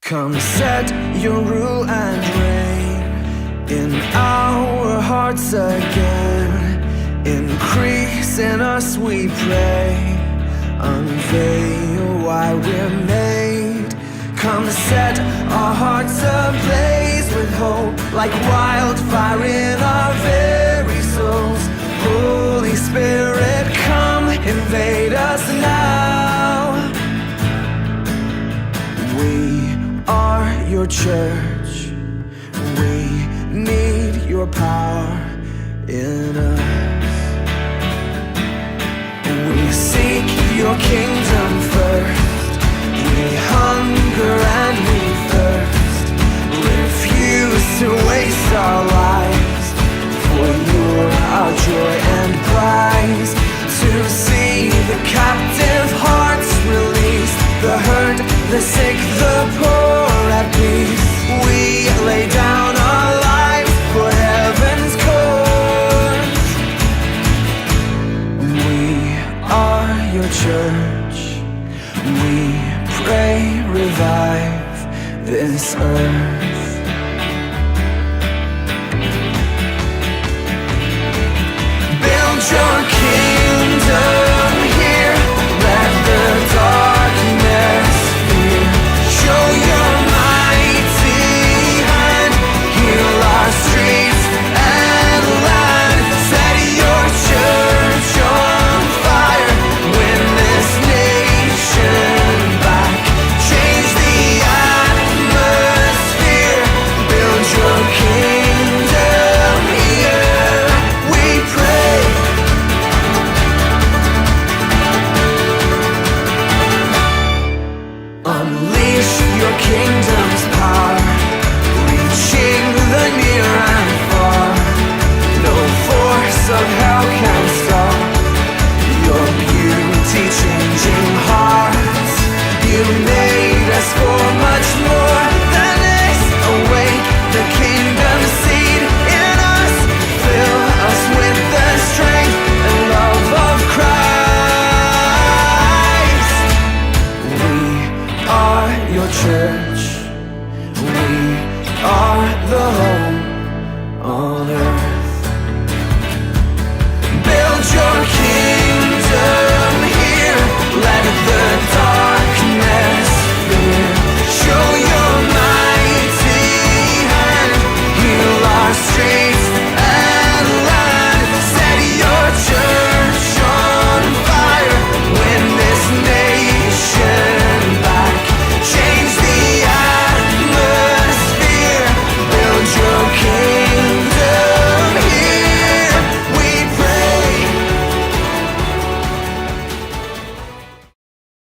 Come set your rule and reign in our hearts again. Increase in us, we pray. Unveil why we're made. Come set our hearts ablaze with hope, like wildfire in our very souls. Holy Spirit, come invade us now. We are your church. We need your power in us. We seek your kingdom first. We hunger and we thirst. Refuse to waste our lives, for you're our joy and prize. To see the captive hearts released, the hurt, the sick, the poor at peace. We lay down our lives for heaven's cause. We are your church. We pray, revive this earth. Build your kingdom here. Let the darkness fear. Show your mighty hand. Heal our streets and land. Set your church on fire. Win this nation back. Change the atmosphere. Build your kingdom here. We pray. Unleash your kingdom's power, reaching the near and far. No force of hell can stop your beauty changing hearts. You made us for much more than this. Awake the kingdom seed in us. Fill us with the strength and love of Christ. We are your church.